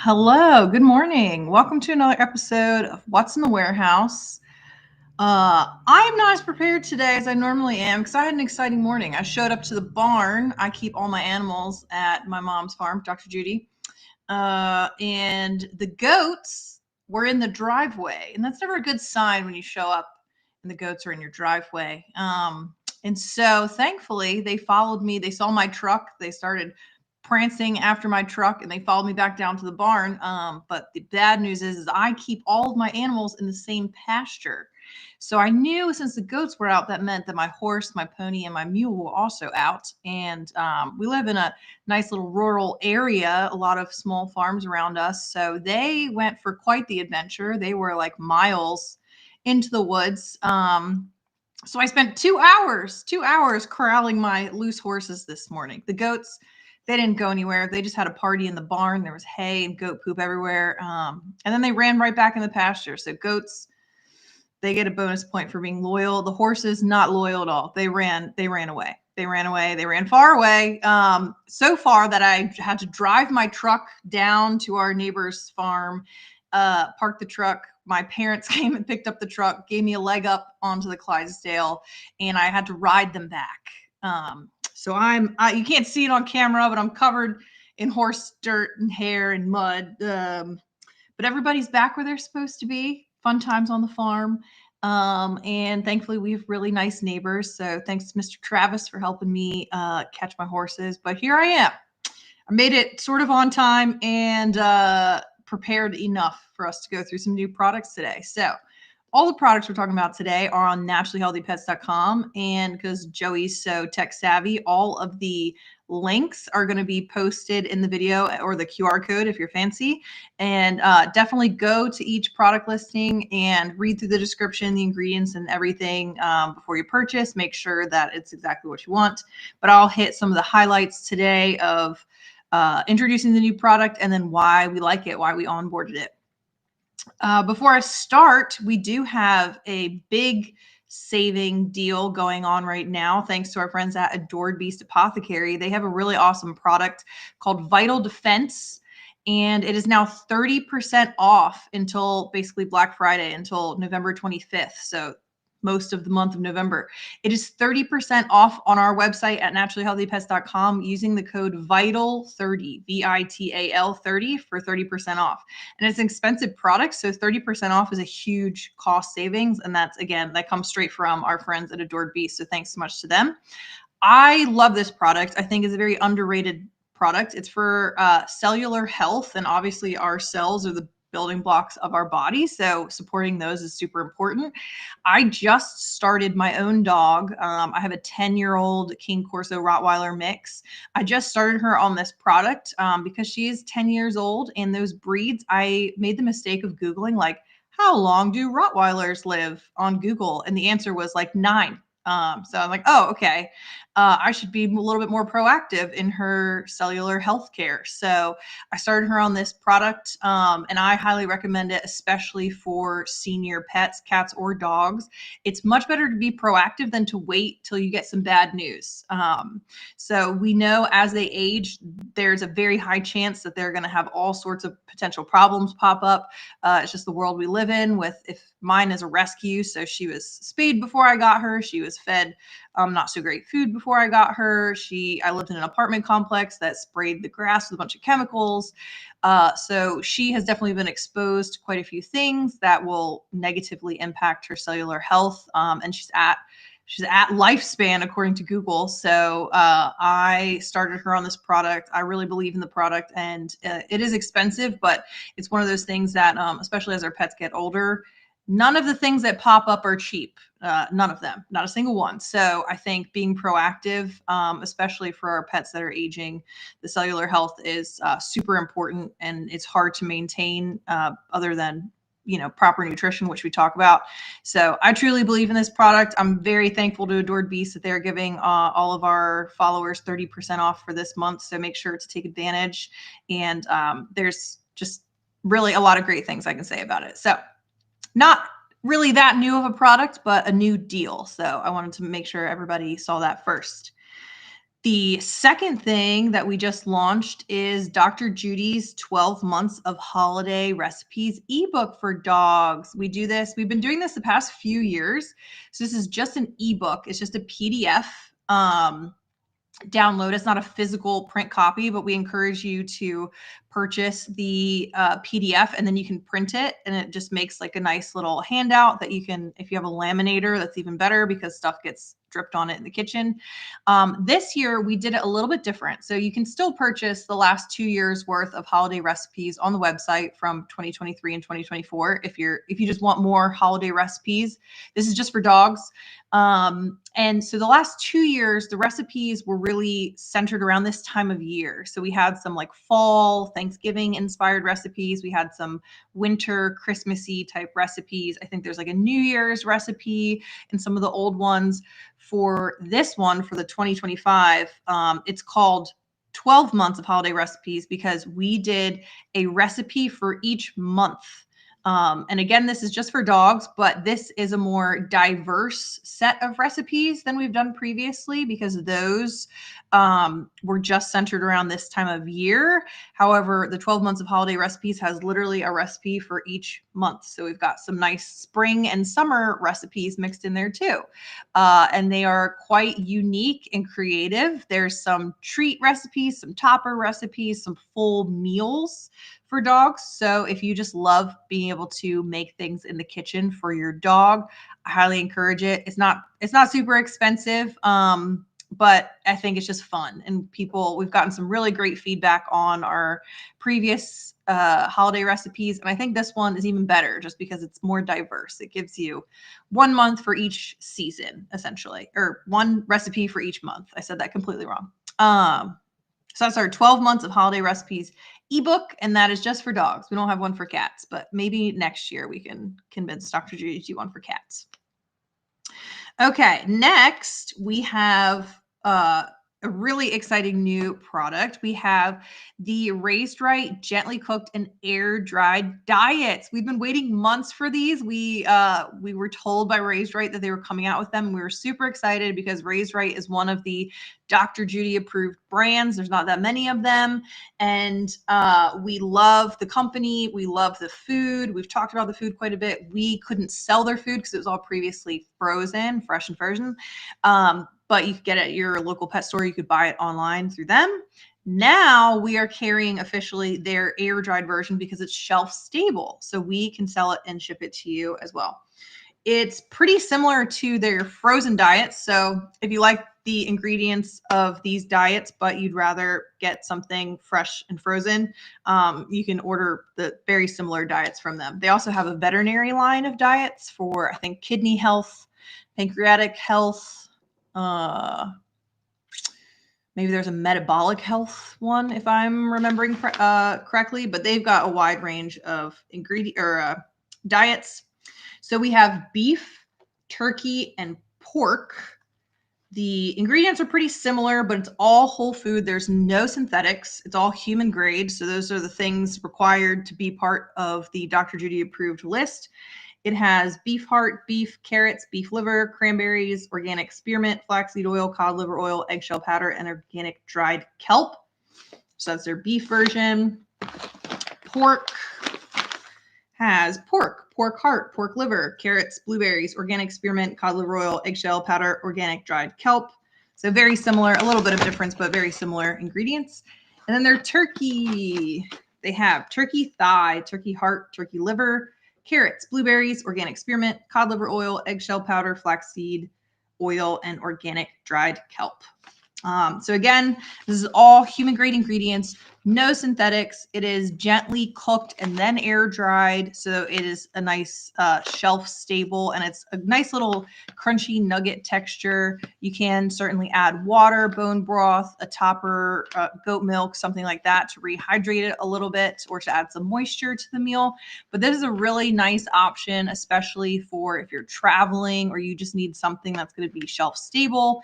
Hello, good morning. Welcome to another episode of What's in the Warehouse. I am not as prepared today as I normally am because I had an exciting morning. I showed up to the barn. I keep all my animals at my mom's farm, Dr. Judy, and the goats were in the driveway. And that's never a good sign when you show up and the goats are in your driveway. And so thankfully, they followed me. They saw my truck. They started prancing after my truck and they followed me back down to the barn. But the bad news is I keep all of my animals in the same pasture. So I knew since the goats were out, that meant that my horse, my pony, and my mule were also out. And we live in a nice little rural area, a lot of small farms around us. So they went for quite the adventure. They were like miles into the woods. So I spent 2 hours corralling my loose horses this morning. The goats, they didn't go anywhere. They just had a party in the barn. There was hay and goat poop everywhere. And then they ran right back in the pasture. So goats, they get a bonus point for being loyal. The horses, not loyal at all. They ran away. They ran far away. So far that I had to drive my truck down to our neighbor's farm, park the truck. My parents came and picked up the truck, gave me a leg up onto the Clydesdale, and I had to ride them back. So you can't see it on camera, but I'm covered in horse dirt and hair and mud. But everybody's back where they're supposed to be. Fun times on the farm. And thankfully, we have really nice neighbors. So thanks to Mr. Travis for helping me catch my horses. But here I am. I made it sort of on time and prepared enough for us to go through some new products today. So all the products we're talking about today are on naturallyhealthypets.com. And because Joey's so tech savvy, all of the links are going to be posted in the video or the QR code if you're fancy. And definitely go to each product listing and read through the description, the ingredients and everything before you purchase. Make sure that it's exactly what you want. But I'll hit some of the highlights today of introducing the new product and then why we like it, why we onboarded it. Before I start, we do have a big saving deal going on right now. Thanks to our friends at Adored Beast Apothecary. They have a really awesome product called Vital Defense. And it is now 30% off until basically Black Friday, until November 25th. So most of the month of November. It is 30% off on our website at naturallyhealthypets.com using the code VITAL30, VITAL 30 for 30% off. And it's an expensive product, so 30% off is a huge cost savings. And that's, again, that comes straight from our friends at Adored Beast. So thanks so much to them. I love this product. I think it's a very underrated product. It's for cellular health, and obviously our cells are the building blocks of our body, so supporting those is super important. I just started my own dog. I have a 10-year-old King Corso Rottweiler mix. I just started her on this product because she is 10 years old, and those breeds, I made the mistake of Googling, like, how long do Rottweilers live on Google? And the answer was like 9. So I'm like, oh, okay. I should be a little bit more proactive in her cellular health care. So I started her on this product, and I highly recommend it, especially for senior pets, cats or dogs. It's much better to be proactive than to wait till you get some bad news. So we know as they age, there's a very high chance that they're going to have all sorts of potential problems pop up. It's just the world we live in. If mine is a rescue, so she was spayed before I got her. She was fed not so great food before I got her. I lived in an apartment complex that sprayed the grass with a bunch of chemicals. So she has definitely been exposed to quite a few things that will negatively impact her cellular health. And she's at lifespan according to Google. So I started her on this product. I really believe in the product, and it is expensive, but it's one of those things that, especially as our pets get older, none of the things that pop up are cheap. None of them, not a single one. So I think being proactive, especially for our pets that are aging, the cellular health is super important, and it's hard to maintain other than proper nutrition, which we talk about. So I truly believe in this product. I'm very thankful to Adored Beast that they're giving all of our followers 30% off for this month. So make sure to take advantage. And there's just really a lot of great things I can say about it. So not really that new of a product, but a new deal. So I wanted to make sure everybody saw that first. The second thing that we just launched is Dr. Judy's 12 months of holiday recipes ebook for dogs. We do this. We've been doing this the past few years. So this is just an ebook. It's just a PDF. Download. It's not a physical print copy, but we encourage you to purchase the PDF, and then you can print it, and it just makes like a nice little handout that you can, if you have a laminator, that's even better because stuff gets dripped on it in the kitchen. This year we did it a little bit different. So you can still purchase the last 2 years worth of holiday recipes on the website from 2023 and 2024. If you just want more holiday recipes, this is just for dogs. And so the last 2 years, the recipes were really centered around this time of year. So we had some like fall, Thanksgiving inspired recipes. We had some winter, Christmassy type recipes. I think there's like a New Year's recipe in some of the old ones. For this one, for the 2025, it's called 12 months of holiday recipes because we did a recipe for each month. And again, this is just for dogs, but this is a more diverse set of recipes than we've done previously because those were just centered around this time of year. However, the 12 months of holiday recipes has literally a recipe for each month. So we've got some nice spring and summer recipes mixed in there too. And they are quite unique and creative. There's some treat recipes, some topper recipes, some full meals for dogs. So if you just love being able to make things in the kitchen for your dog, I highly encourage it. It's not super expensive, but I think it's just fun. And we've gotten some really great feedback on our previous holiday recipes. And I think this one is even better just because it's more diverse. It gives you 1 month for each season, essentially, or one recipe for each month. I said that completely wrong. So that's our 12 months of holiday recipes ebook, and that is just for dogs. We don't have one for cats, but maybe next year we can convince Dr. Judy to do one for cats. Okay, next we have a really exciting new product. We have the Raised Right, Gently Cooked and Air Dried Diets. We've been waiting months for these. We were told by Raised Right that they were coming out with them. We were super excited because Raised Right is one of the Dr. Judy approved brands. There's not that many of them. And we love the company. We love the food. We've talked about the food quite a bit. We couldn't sell their food because it was all previously frozen, fresh and frozen. But you could get it at your local pet store. You could buy it online through them. Now we are carrying officially their air dried version because it's shelf stable. So we can sell it and ship it to you as well. It's pretty similar to their frozen diets. So if you like the ingredients of these diets, but you'd rather get something fresh and frozen, you can order the very similar diets from them. They also have a veterinary line of diets for, I think, kidney health, pancreatic health, maybe there's a metabolic health one if I'm remembering correctly, but they've got a wide range of diets. So we have beef, turkey, and pork. The ingredients are pretty similar, but it's all whole food. There's no synthetics. It's all human grade. So those are the things required to be part of the Dr. Judy approved list. It has beef heart, beef, carrots, beef liver, cranberries, organic spearmint, flaxseed oil, cod liver oil, eggshell powder, and organic dried kelp. So that's their beef version. Pork has pork heart, pork liver, carrots, blueberries, organic spearmint, cod liver oil, eggshell powder, organic dried kelp. So very similar, a little bit of difference, but very similar ingredients. And then their turkey, they have turkey thigh, turkey heart, turkey liver, carrots, blueberries, organic spearmint, cod liver oil, eggshell powder, flaxseed oil, and organic dried kelp. So again, this is all human grade ingredients, no synthetics. It is gently cooked and then air dried. So it is a nice shelf stable, and it's a nice little crunchy nugget texture. You can certainly add water, bone broth, a topper, goat milk, something like that to rehydrate it a little bit or to add some moisture to the meal. But this is a really nice option, especially for if you're traveling or you just need something that's going to be shelf stable,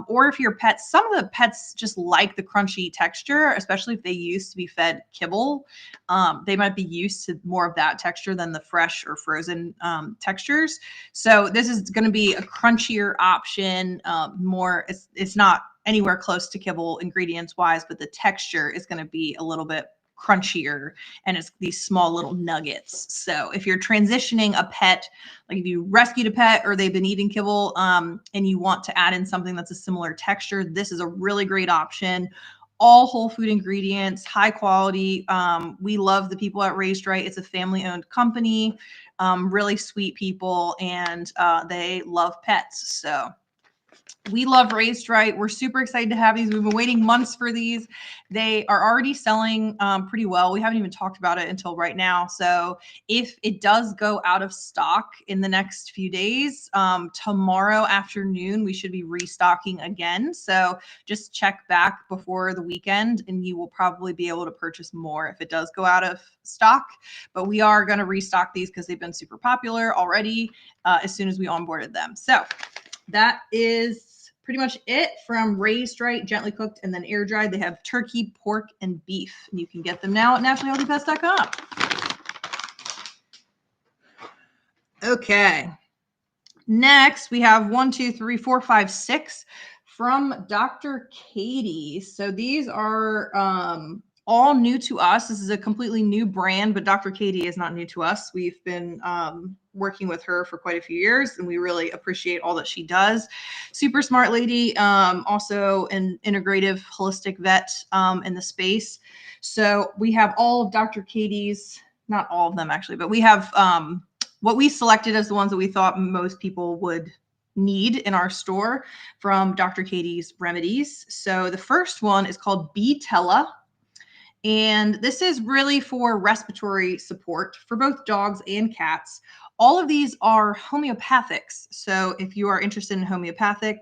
or if your pets, some of the pets just like the crunchy texture, especially if they used to be fed kibble. They might be used to more of that texture than the fresh or frozen textures. So this is going to be a crunchier option. It's not anywhere close to kibble ingredients wise, but the texture is going to be a little bit crunchier, and it's these small little nuggets. So if you're transitioning a pet, like if you rescued a pet or they've been eating kibble, and you want to add in something that's a similar texture, this is a really great option. All whole food ingredients, high quality. We love the people at Raised Right. It's a family owned company, really sweet people, and they love pets. So we love Raised Right. We're super excited to have these. We've been waiting months for these. They are already selling pretty well. We haven't even talked about it until right now. So if it does go out of stock in the next few days, tomorrow afternoon, we should be restocking again. So just check back before the weekend and you will probably be able to purchase more if it does go out of stock. But we are going to restock these because they've been super popular already as soon as we onboarded them. So that is pretty much it from Raised Right, gently cooked and then air dried. They have turkey, pork, and beef, and you can get them now at naturalhealthypets.com. Okay. Next, we have 1, 2, 3, 4, 5, 6 from Dr. Katie. So these are all new to us. This is a completely new brand, but Dr. Katie is not new to us. We've been working with her for quite a few years, and we really appreciate all that she does. Super smart lady, also an integrative holistic vet in the space. So we have all of Dr. Katie's, not all of them actually, but we have what we selected as the ones that we thought most people would need in our store from Dr. Katie's remedies. So the first one is called Tella. And this is really for respiratory support for both dogs and cats. All of these are homeopathics. So if you are interested in homeopathic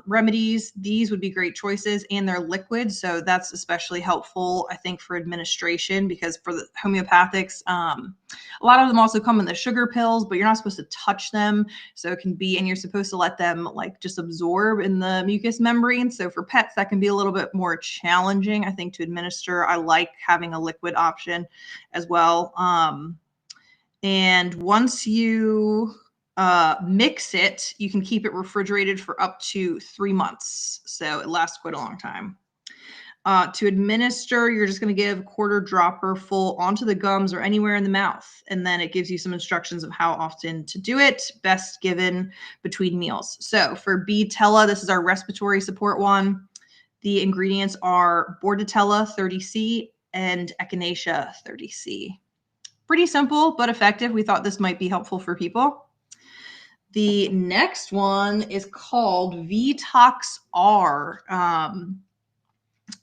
remedies, these would be great choices, and they're liquid. So that's especially helpful, I think, for administration, because for the homeopathics, a lot of them also come in the sugar pills, but you're not supposed to touch them. So it can be, and you're supposed to let them like just absorb in the mucous membrane. So for pets, that can be a little bit more challenging, I think, to administer. I like having a liquid option as well. And once you mix it, you can keep it refrigerated for up to 3 months. So it lasts quite a long time. To administer, you're just going to give a quarter dropper full onto the gums or anywhere in the mouth. And then it gives you some instructions of how often to do it, best given between meals. So for Tella, this is our respiratory support one. The ingredients are Bordetella 30C and Echinacea 30C. Pretty simple, but effective. We thought this might be helpful for people. The next one is called Vetox R.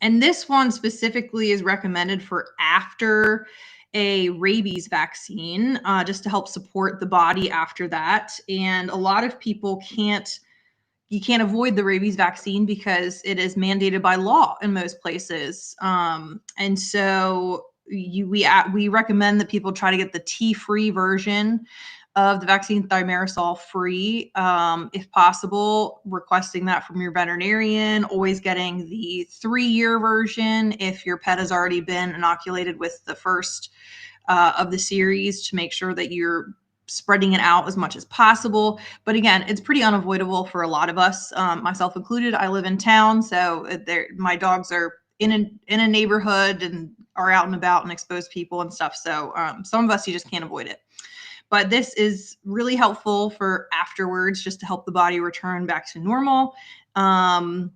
And this one specifically is recommended for after a rabies vaccine, just to help support the body after that. And a lot of people you can't avoid the rabies vaccine because it is mandated by law in most places. And so we recommend that people try to get the tea-free version of the vaccine, thimerosal free, if possible, requesting that from your veterinarian, always getting the 3-year version if your pet has already been inoculated with the first of the series, to make sure that you're spreading it out as much as possible. But again, it's pretty unavoidable for a lot of us, myself included. I live in town, so my dogs are in a neighborhood and are out and about and expose people and stuff. So some of us, you just can't avoid it. But this is really helpful for afterwards, just to help the body return back to normal. And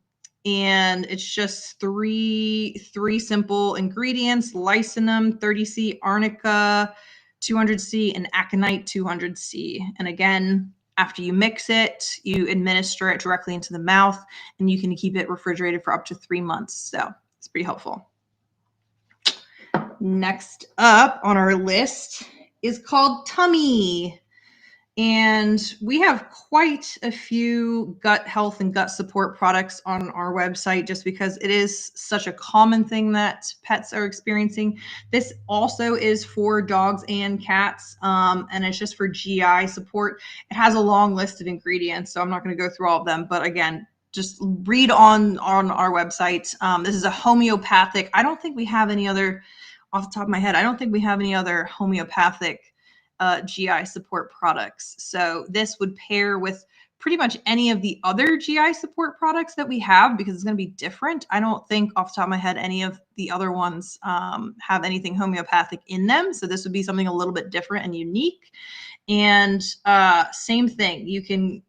it's just three simple ingredients: Lysinum 30C, Arnica 200C, and Aconite 200C. And again, after you mix it, you administer it directly into the mouth, and you can keep it refrigerated for up to 3 months. So it's pretty helpful. Next up on our list is called Tummy. And we have quite a few gut health and gut support products on our website, just because it is such a common thing that pets are experiencing. This also is for dogs and cats, and it's just for GI support. It has a long list of ingredients, so I'm not going to go through all of them. But again, just read on our website. This is a homeopathic. I don't think we have any other, off the top of my head, I don't think we have any other homeopathic GI support products. So this would pair with pretty much any of the other GI support products that we have because it's going to be different. I don't think off the top of my head any of the other ones have anything homeopathic in them. So this would be something a little bit different and unique. And same thing, you can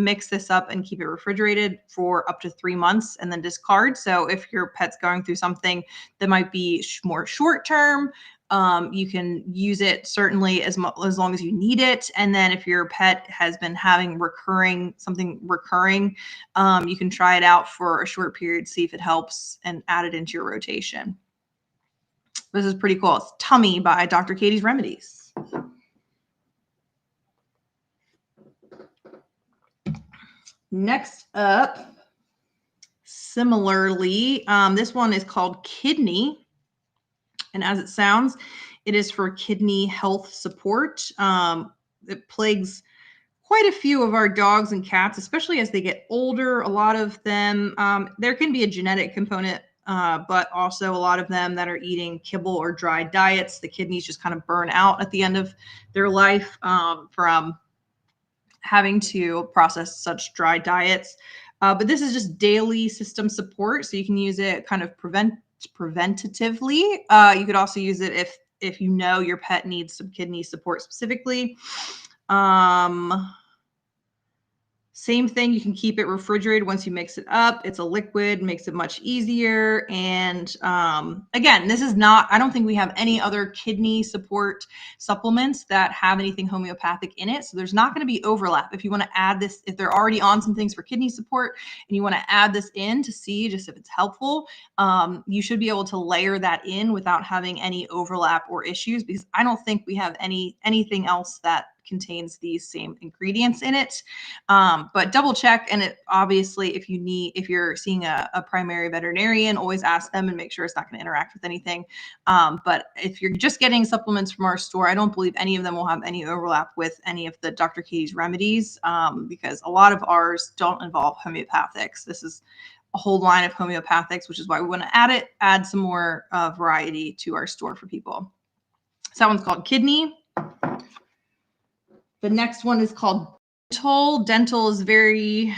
mix this up and keep it refrigerated for up to 3 months and then discard. So if your pet's going through something that might be more short term, you can use it certainly as long as you need it. And then if your pet has been having something recurring, you can try it out for a short period, see if it helps, and add it into your rotation. This is pretty cool. It's Tummy by Dr. Katie's Remedies. Next up, similarly, this one is called Kidney. And as it sounds, it is for kidney health support. It plagues quite a few of our dogs and cats, especially as they get older. A lot of them, there can be a genetic component, but also a lot of them that are eating kibble or dry diets, the kidneys just kind of burn out at the end of their life from having to process such dry diets. But this is just daily system support. So you can use it kind of preventatively. You could also use it if you know your pet needs some kidney support specifically. Same thing, you can keep it refrigerated once you mix it up. It's a liquid, makes it much easier. And again, this is not, I don't think we have any other kidney support supplements that have anything homeopathic in it. So there's not going to be overlap. If you want to add this, if they're already on some things for kidney support and you want to add this in to see just if it's helpful, you should be able to layer that in without having any overlap or issues, because I don't think we have anything else that contains these same ingredients in it. But double check. And it obviously, if you're seeing a primary veterinarian, always ask them and make sure it's not going to interact with anything. But if you're just getting supplements from our store, I don't believe any of them will have any overlap with any of the Dr. Katie's Remedies, because a lot of ours don't involve homeopathics. This is a whole line of homeopathics, which is why we want to add some more variety to our store for people. So that one's called Kidney. The next one is called Dental. Dental is very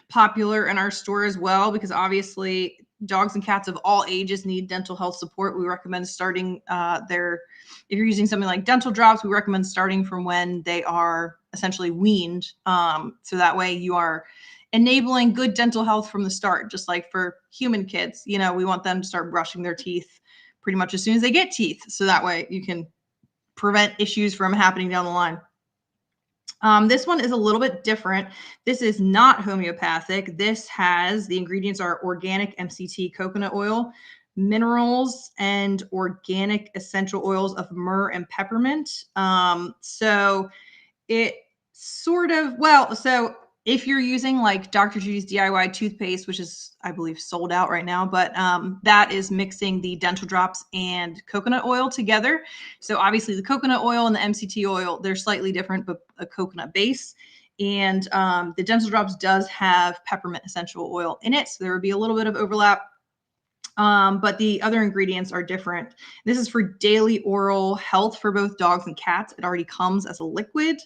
popular in our store as well, because obviously dogs and cats of all ages need dental health support. We recommend starting if you're using something like dental drops, we recommend starting from when they are essentially weaned. So that way you are enabling good dental health from the start, just like for human kids. We want them to start brushing their teeth pretty much as soon as they get teeth. So that way you can prevent issues from happening down the line. This one is a little bit different. This is not homeopathic. The ingredients are organic MCT coconut oil, minerals, and organic essential oils of myrrh and peppermint. So if you're using like Dr. Judy's DIY toothpaste, which is, I believe, sold out right now, but that is mixing the dental drops and coconut oil together. So obviously the coconut oil and the MCT oil, they're slightly different, but a coconut base. And the dental drops does have peppermint essential oil in it. So there would be a little bit of overlap. But the other ingredients are different. This is for daily oral health for both dogs and cats. It already comes as a liquid.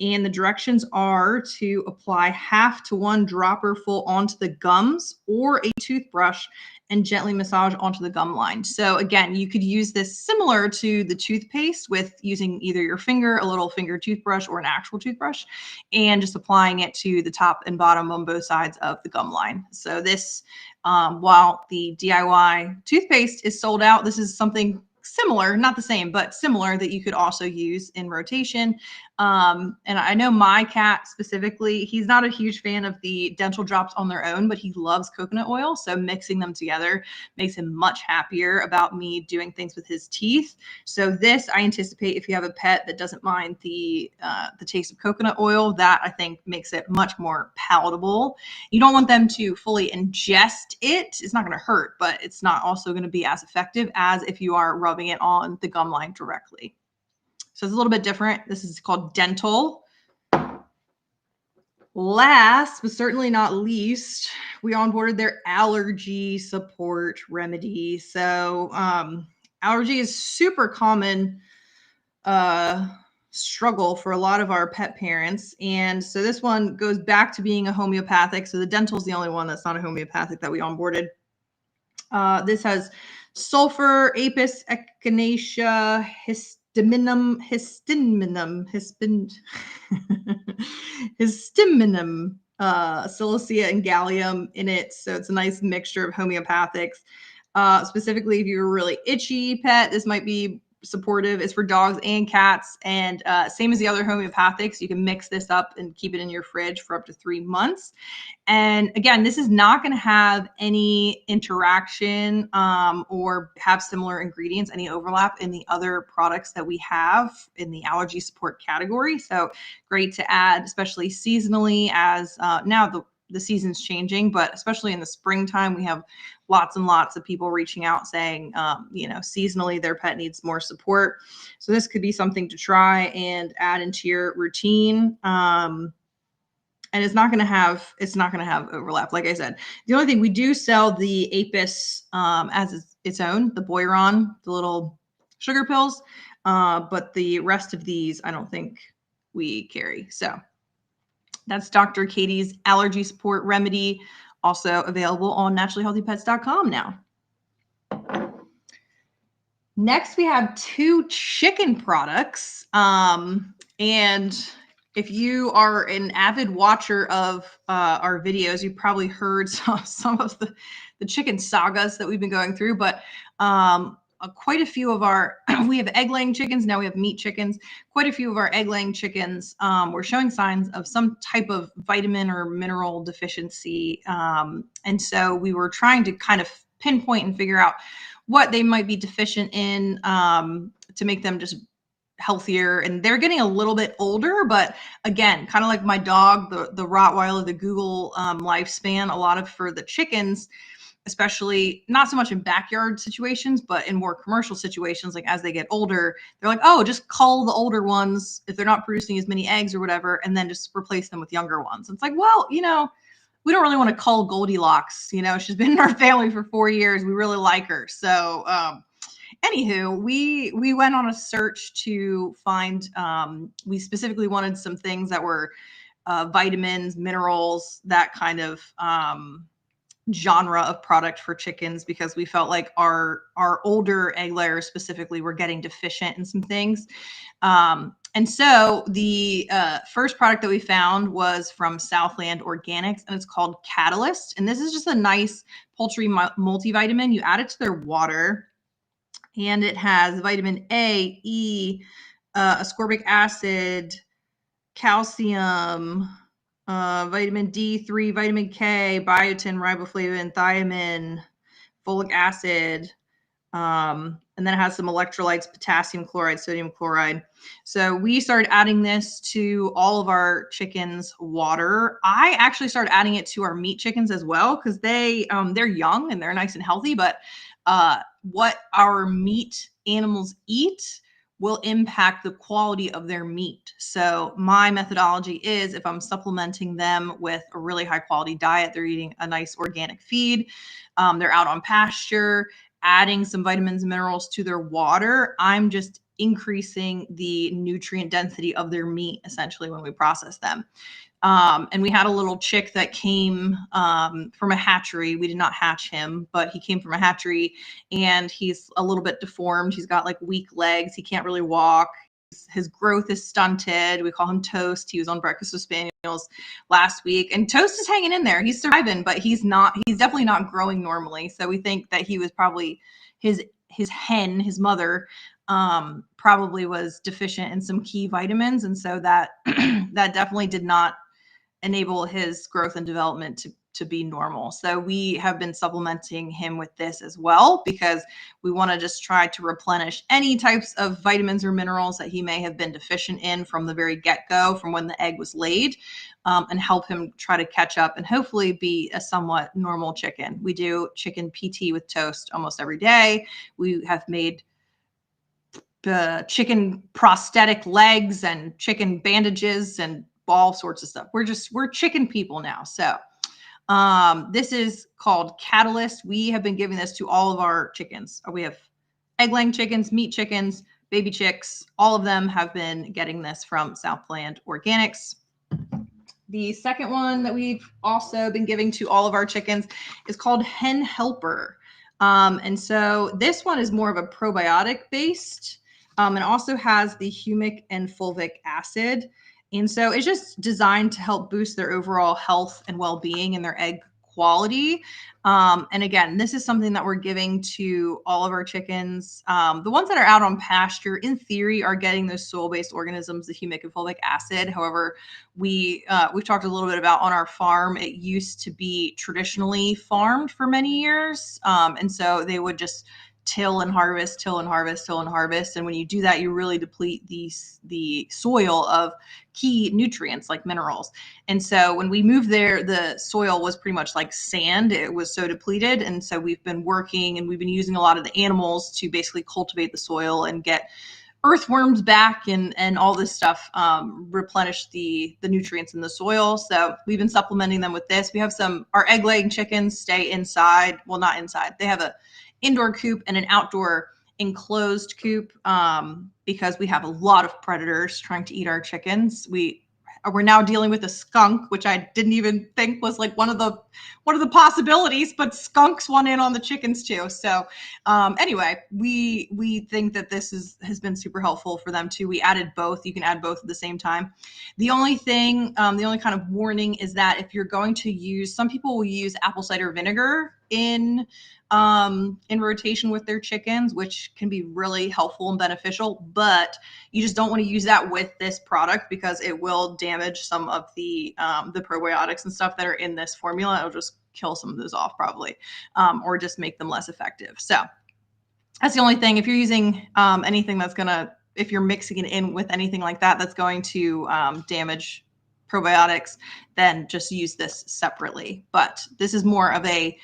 And the directions are to apply 1/2 to 1 dropper full onto the gums or a toothbrush and gently massage onto the gum line. So again, you could use this similar to the toothpaste with using either your finger, a little finger toothbrush, or an actual toothbrush, and just applying it to the top and bottom on both sides of the gum line. So this, while the DIY toothpaste is sold out, this is something similar, not the same, but similar, that you could also use in rotation. And I know my cat specifically, he's not a huge fan of the dental drops on their own, but he loves coconut oil. So mixing them together makes him much happier about me doing things with his teeth. So this, I anticipate, if you have a pet that doesn't mind the taste of coconut oil, that I think makes it much more palatable. You don't want them to fully ingest it. It's not going to hurt, but it's not also going to be as effective as if you are rubbing it on the gum line directly. So it's a little bit different. This is called Dental. Last but certainly not least, we onboarded their allergy support remedy. So allergy is super common struggle for a lot of our pet parents. And so this one goes back to being a homeopathic. So the dental is the only one that's not a homeopathic that we onboarded. This has sulfur, apis, echinacea, histiminum, silicea, and gallium in it. So it's a nice mixture of homeopathics. Specifically, if you're a really itchy pet, this might be supportive. It's for dogs and cats, and same as the other homeopathics, you can mix this up and keep it in your fridge for up to 3 months. And again, this is not going to have any interaction or have similar ingredients, any overlap in the other products that we have in the allergy support category. So great to add, especially seasonally, as now the season's changing, but especially in the springtime, we have lots and lots of people reaching out saying, seasonally their pet needs more support. So this could be something to try and add into your routine. And it's not going to have overlap. Like I said, the only thing we do sell the Apis as its own, the Boiron, the little sugar pills, but the rest of these I don't think we carry. So that's Dr. Katie's allergy support remedy, also available on naturallyhealthypets.com now. Next, we have 2 chicken products. And if you are an avid watcher of our videos, you probably heard some of the chicken sagas that we've been going through, but quite a few of our, we have egg-laying chickens, now we have meat chickens. Quite a few of our egg-laying chickens were showing signs of some type of vitamin or mineral deficiency. And so we were trying to kind of pinpoint and figure out what they might be deficient in to make them just healthier. And they're getting a little bit older, but again, kind of like my dog, the Rottweiler, the Google lifespan, a lot of for the chickens, especially not so much in backyard situations, but in more commercial situations, like as they get older, they're like, oh, just cull the older ones if they're not producing as many eggs or whatever, and then just replace them with younger ones. It's like, well, we don't really want to cull Goldilocks. She's been in our family for 4 years. We really like her. So anywho, we went on a search to find, we specifically wanted some things that were vitamins, minerals, that kind of genre of product for chickens, because we felt like our older egg layers specifically were getting deficient in some things. And so the first product that we found was from Southland Organics, and it's called Catalyst. And this is just a nice poultry multivitamin. You add it to their water, and it has vitamin A, E, ascorbic acid, calcium, vitamin D3, vitamin K, biotin, riboflavin, thiamine, folic acid, and then it has some electrolytes, potassium chloride, sodium chloride. So we started adding this to all of our chickens' water. I actually started adding it to our meat chickens as well, because they're young and they're nice and healthy, but what our meat animals eat will impact the quality of their meat. So my methodology is, if I'm supplementing them with a really high quality diet, they're eating a nice organic feed, they're out on pasture, adding some vitamins and minerals to their water, I'm just increasing the nutrient density of their meat essentially when we process them. And we had a little chick that came from a hatchery. We did not hatch him, but he came from a hatchery, and he's a little bit deformed. He's got like weak legs. He can't really walk. His growth is stunted. We call him Toast. He was on Breakfast with Spaniels last week, and Toast is hanging in there. He's surviving, but he's definitely not growing normally. So we think that he was probably his mother probably was deficient in some key vitamins. And so that definitely did not enable his growth and development to be normal. So we have been supplementing him with this as well, because we want to just try to replenish any types of vitamins or minerals that he may have been deficient in from the very get-go, from when the egg was laid, and help him try to catch up and hopefully be a somewhat normal chicken. We do chicken PT with Toast almost every day. We have made chicken prosthetic legs and chicken bandages and all sorts of stuff. We're chicken people now. So this is called Catalyst. We have been giving this to all of our chickens. We have egg-laying chickens, meat chickens, baby chicks. All of them have been getting this from Southland Organics. The second one that we've also been giving to all of our chickens is called Hen Helper. And so this one is more of a probiotic based, and also has the humic and fulvic acid. And so it's just designed to help boost their overall health and well-being and their egg quality. And again, this is something that we're giving to all of our chickens. The ones that are out on pasture, in theory, are getting those soil-based organisms, the humic and fulvic acid. However, we've talked a little bit about on our farm, it used to be traditionally farmed for many years. And so they would just till and harvest, till and harvest, till and harvest. And when you do that, you really deplete the soil of key nutrients like minerals. And so when we moved there, the soil was pretty much like sand. It was so depleted. And so we've been working and we've been using a lot of the animals to basically cultivate the soil and get earthworms back and all this stuff, replenish the nutrients in the soil. So we've been supplementing them with this. We have our egg laying chickens stay inside. Well, not inside. They have a indoor coop and an outdoor enclosed coop, because we have a lot of predators trying to eat our chickens. We're now dealing with a skunk, which I didn't even think was like one of the possibilities, but skunks went in on the chickens too. So anyway, we think that this has been super helpful for them too. We added both. You can add both at the same time. The only thing, the only kind of warning is that if you're going to use, some people will use apple cider vinegar in rotation with their chickens, which can be really helpful and beneficial, but you just don't want to use that with this product because it will damage some of the probiotics and stuff that are in this formula. It'll just kill some of those off probably, or just make them less effective. So that's the only thing. If you're using anything that's if you're mixing it in with anything like that, that's going to damage probiotics, then just use this separately. But this is more of a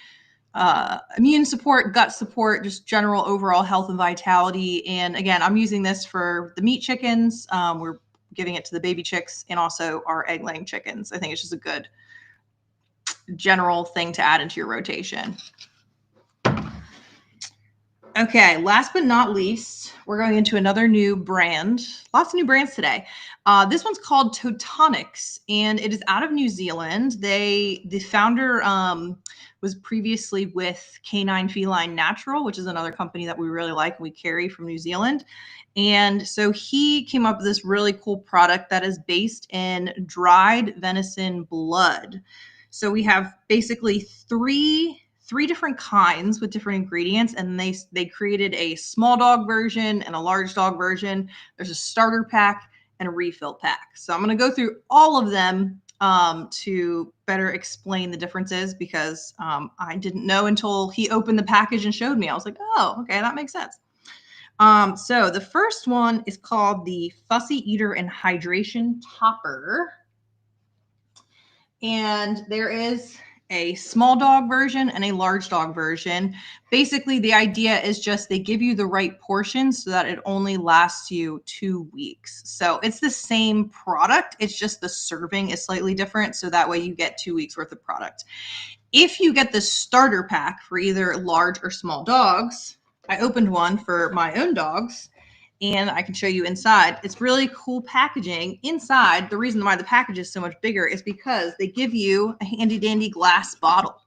immune support, gut support, just general overall health and vitality. And again, I'm using this for the meat chickens. We're giving it to the baby chicks and also our egg laying chickens. I think it's just a good general thing to add into your rotation. Okay, last but not least, we're going into another new brand. Lots of new brands today. This one's called Totoniks, and it is out of New Zealand. The founder was previously with Canine Feline Natural, which is another company that we really like and we carry from New Zealand. And so he came up with this really cool product that is based in dried venison blood. So we have basically three different kinds with different ingredients, and they created a small dog version and a large dog version. There's a starter pack and a refill pack. So I'm going to go through all of them to better explain the differences, because I didn't know until he opened the package and showed me. I was like, oh, okay, that makes sense. So the first one is called the Fussy Eater and Hydration Topper. And there is a small dog version and a large dog version. Basically, the idea is just they give you the right portion so that it only lasts you 2 weeks. So it's the same product. It's just the serving is slightly different. So that way you get 2 weeks worth of product. If you get the starter pack for either large or small dogs, I opened one for my own dogs, and I can show you inside. It's really cool packaging. Inside, the reason why the package is so much bigger is because they give you a handy dandy glass bottle.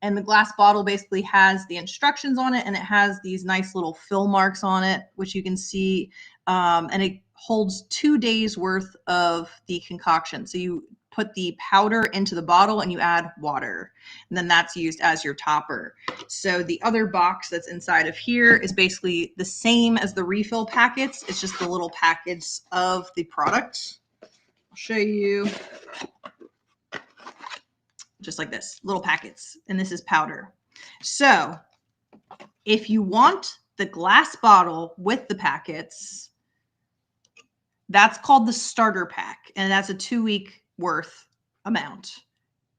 And the glass bottle basically has the instructions on it, and it has these nice little fill marks on it, which you can see. And it holds 2 days worth of the concoction. So you put the powder into the bottle and you add water, and then that's used as your topper. So the other box that's inside of here is basically the same as the refill packets. It's just the little package of the product. I'll show you. Just like this, little packets, and this is powder. So if you want the glass bottle with the packets, that's called the starter pack, and that's a 2 week worth amount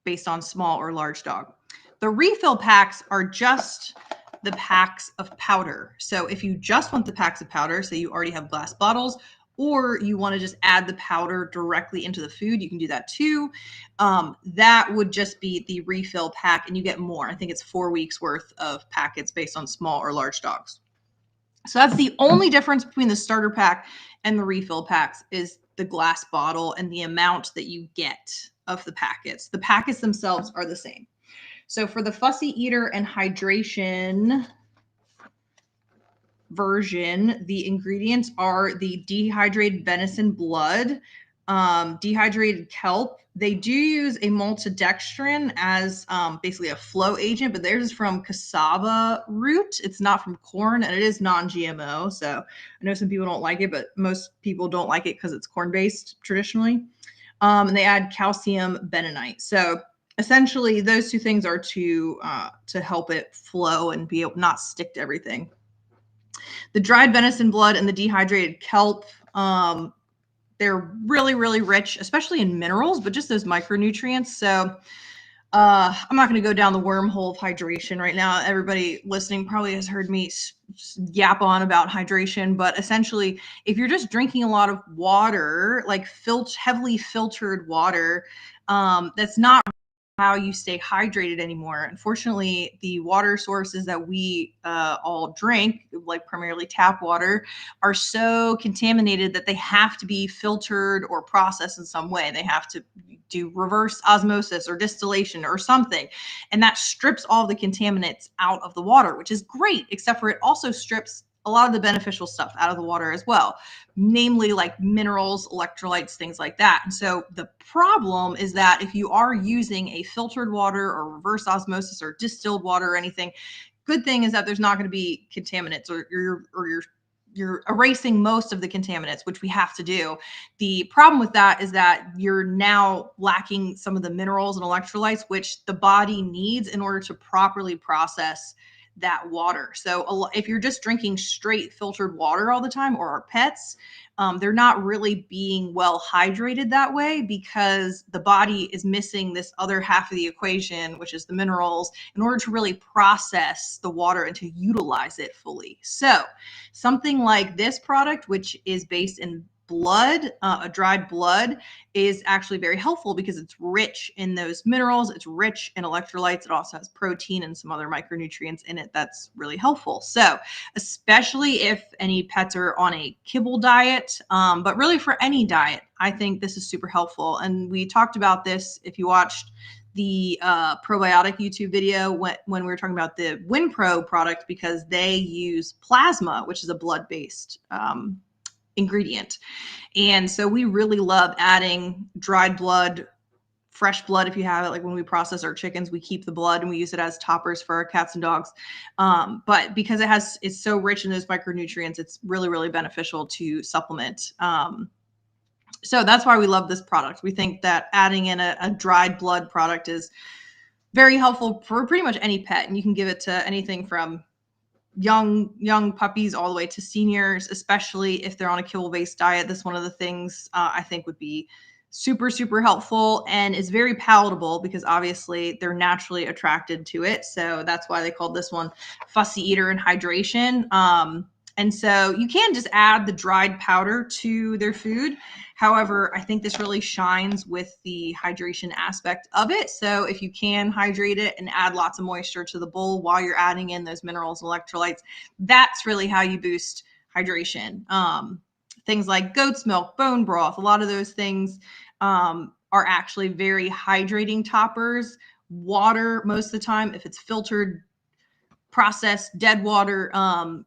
based on small or large dog. The refill packs are just the packs of powder. So if you just want the packs of powder, so you already have glass bottles, or you want to just add the powder directly into the food, you can do that too. That would just be the refill pack, and you get more. I think it's 4 weeks worth of packets based on small or large dogs. So that's the only difference between the starter pack and the refill packs, is the glass bottle and the amount that you get of the packets. The packets themselves are the same. So for the fussy eater and hydration version, the ingredients are the dehydrated venison blood, dehydrated kelp. They do use a maltodextrin as basically a flow agent, but theirs is from cassava root. It's not from corn, and it is non-GMO. So I know some people don't like it, but most people don't like it because it's corn-based traditionally. And they add calcium bentonite. So essentially, those two things are to help it flow and be able not stick to everything. The dried venison blood and the dehydrated kelp, they're really, really rich, especially in minerals, but just those micronutrients. So I'm not going to go down the wormhole of hydration right now. Everybody listening probably has heard me yap on about hydration, but essentially, if you're just drinking a lot of water, like heavily filtered water, that's not how you stay hydrated anymore. Unfortunately, the water sources that we all drink, like primarily tap water, are so contaminated that they have to be filtered or processed in some way. They have to do reverse osmosis or distillation or something. And that strips all the contaminants out of the water, which is great, except for it also strips a lot of the beneficial stuff out of the water as well, namely like minerals, electrolytes, things like that. And so the problem is that if you are using a filtered water or reverse osmosis or distilled water or anything, good thing is that there's not going to be contaminants, or you're erasing most of the contaminants, which we have to do. The problem with that is that you're now lacking some of the minerals and electrolytes, which the body needs in order to properly process that water. So if you're just drinking straight filtered water all the time, or our pets, they're not really being well hydrated that way, because the body is missing this other half of the equation, which is the minerals, in order to really process the water and to utilize it fully. So something like this product, which is based in blood, a dried blood, is actually very helpful because it's rich in those minerals. It's rich in electrolytes. It also has protein and some other micronutrients in it that's really helpful. So especially if any pets are on a kibble diet, but really for any diet, I think this is super helpful. And we talked about this if you watched the probiotic YouTube video when we were talking about the WinPro product, because they use plasma, which is a blood-based ingredient. And so we really love adding dried blood, fresh blood if you have it. Like when we process our chickens, we keep the blood and we use it as toppers for our cats and dogs. But because it's so rich in those micronutrients, it's really, really beneficial to supplement. So that's why we love this product. We think that adding in a dried blood product is very helpful for pretty much any pet. And you can give it to anything from young puppies all the way to seniors, especially if they're on a kibble-based diet. This is one of the things I think would be super, super helpful, and is very palatable because obviously they're naturally attracted to it. So that's why they called this one Fussy Eater and Hydration. And so you can just add the dried powder to their food. However, I think this really shines with the hydration aspect of it. So if you can hydrate it and add lots of moisture to the bowl while you're adding in those minerals and electrolytes, that's really how you boost hydration. Things like goat's milk, bone broth, a lot of those things are actually very hydrating toppers. Water, most of the time, if it's filtered, processed, dead water,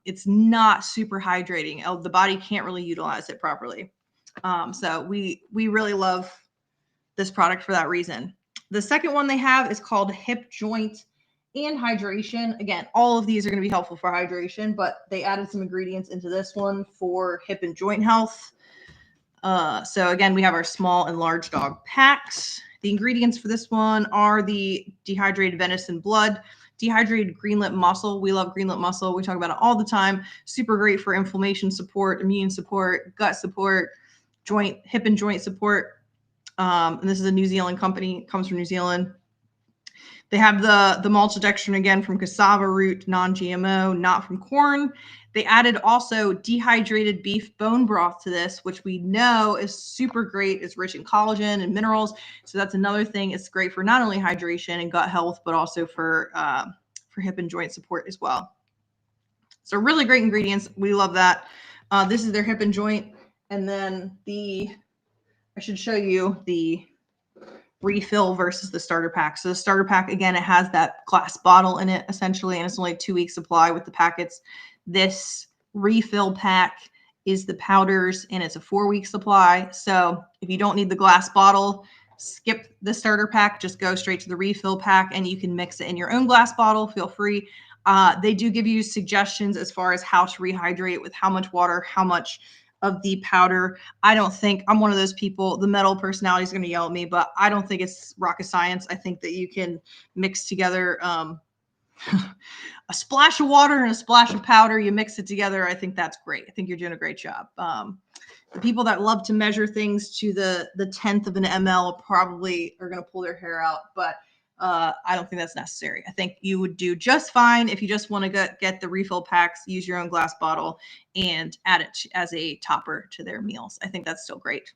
it's not super hydrating. The body can't really utilize it properly. So we really love this product for that reason. The second one they have is called Hip Joint and Hydration. Again, all of these are going to be helpful for hydration, but they added some ingredients into this one for hip and joint health. So again, we have our small and large dog packs. The ingredients for this one are the dehydrated venison blood, dehydrated green-lip mussel. We love green-lip mussel. We talk about it all the time. Super great for inflammation support, immune support, gut support, hip and joint support. And this is a New Zealand company, comes from New Zealand. They have the maltodextrin again from cassava root, non-GMO, not from corn. They added also dehydrated beef bone broth to this, which we know is super great. It's rich in collagen and minerals. So that's another thing. It's great for not only hydration and gut health, but also for hip and joint support as well. So really great ingredients. We love that. This is their hip and joint. And then I should show you the refill versus the starter pack. So the starter pack, again, it has that glass bottle in it essentially, and it's only a 2-week supply with the packets. This refill pack is the powders, and it's a 4-week supply. So if you don't need the glass bottle, skip the starter pack, just go straight to the refill pack, and you can mix it in your own glass bottle. Feel free. They do give you suggestions as far as how to rehydrate with how much water, how much of the powder. I don't think I'm one of those people. The metal personality is going to yell at me, but I don't think it's rocket science. I think that you can mix together a splash of water and a splash of powder. You mix it together. I think that's great. I think you're doing a great job. The people that love to measure things to the tenth of an ml probably are going to pull their hair out, but I don't think that's necessary. I think you would do just fine if you just want to get the refill packs, use your own glass bottle, and add it as a topper to their meals. I think that's still great.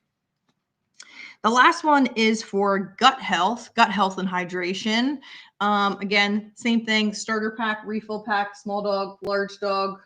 The last one is for gut health and hydration. Again, same thing, starter pack, refill pack, small dog, large dog.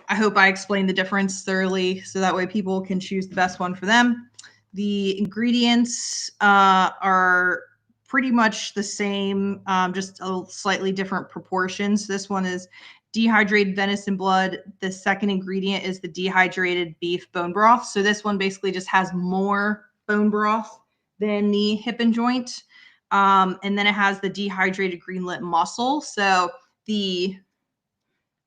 I hope I explained the difference thoroughly so that way people can choose the best one for them. The ingredients are pretty much the same, just a slightly different proportions. This one is dehydrated venison blood. The second ingredient is the dehydrated beef bone broth. So this one basically just has more bone broth than the hip and joint. And then it has the dehydrated greenlet muscle. So the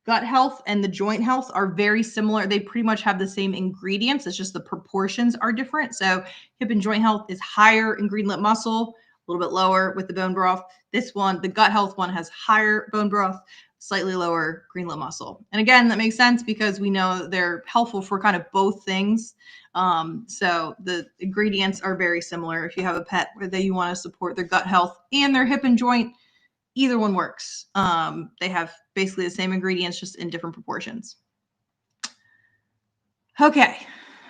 gut health and the joint health are very similar. They pretty much have the same ingredients. It's just the proportions are different. So hip and joint health is higher in greenlet muscle, a little bit lower with the bone broth. This one, the gut health one, has higher bone broth, slightly lower greenlet muscle. And again, that makes sense because we know they're helpful for kind of both things. So the ingredients are very similar. If you have a pet that you want to support their gut health and their hip and joint, either one works. They have basically the same ingredients, just in different proportions. Okay,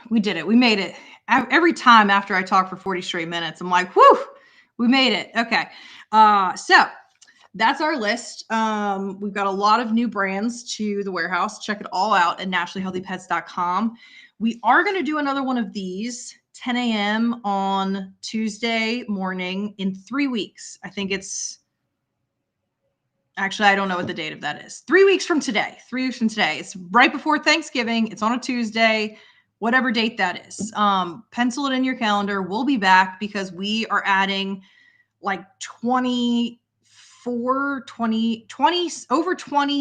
we did it. We made it. Every time after I talk for 40 straight minutes, I'm like, whew, we made it. Okay, so that's our list. We've got a lot of new brands to the warehouse. Check it all out at naturallyhealthypets.com. We are going to do another one of these 10 a.m. on Tuesday morning in 3 weeks. I think it's actually, I don't know what the date of that is. 3 weeks from today. 3 weeks from today. It's right before Thanksgiving. It's on a Tuesday, whatever date that is. Pencil it in your calendar. We'll be back because we are adding like 20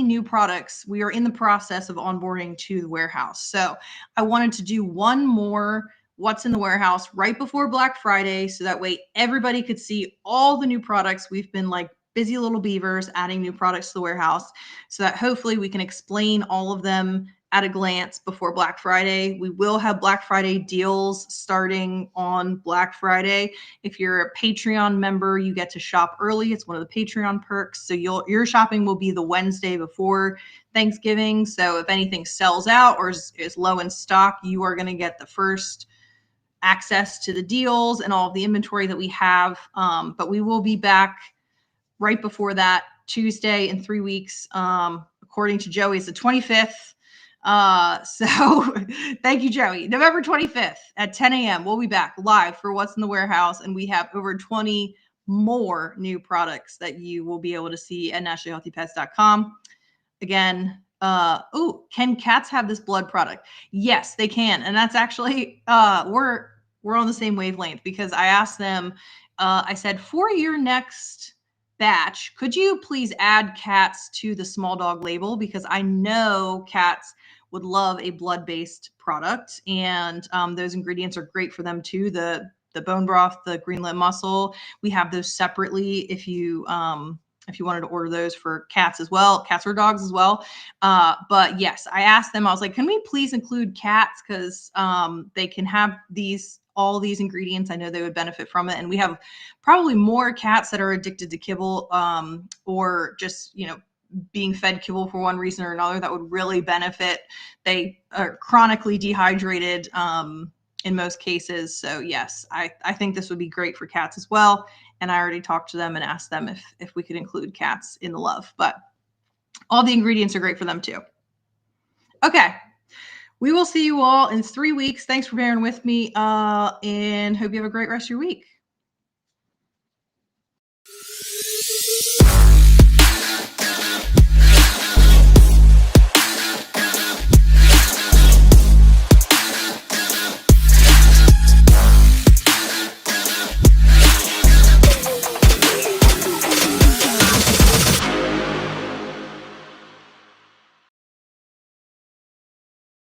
new products. We are in the process of onboarding to the warehouse. So I wanted to do one more what's in the warehouse right before Black Friday. So that way everybody could see all the new products. We've been like busy little beavers adding new products to the warehouse so that hopefully we can explain all of them at a glance before Black Friday. We will have Black Friday deals starting on Black Friday. If you're a Patreon member, you get to shop early. It's one of the Patreon perks. So your shopping will be the Wednesday before Thanksgiving. So if anything sells out or is low in stock, you are going to get the first access to the deals and all of the inventory that we have. But we will be back right before that, Tuesday in 3 weeks. According to Joey, it's the 25th. So thank you, Joey. November 25th at 10 a.m. We'll be back live for What's in the Warehouse. And we have over 20 more new products that you will be able to see at naturallyhealthypets.com. Again, can cats have this blood product? Yes, they can. And that's actually, we're on the same wavelength because I asked them, I said, for your next batch, could you please add cats to the small dog label? Because I know cats would love a blood-based product, and those ingredients are great for them too. The bone broth, the greenlet muscle, we have those separately if you wanted to order those for cats as well, cats or dogs as well. But yes, I asked them, I was like, can we please include cats? Because they can have these all these ingredients, I know they would benefit from it. And we have probably more cats that are addicted to kibble, or just, being fed kibble for one reason or another that would really benefit. They are chronically dehydrated in most cases. So yes, I think this would be great for cats as well. And I already talked to them and asked them if we could include cats in the love, but all the ingredients are great for them too. Okay. We will see you all in 3 weeks. Thanks for bearing with me, and hope you have a great rest of your week.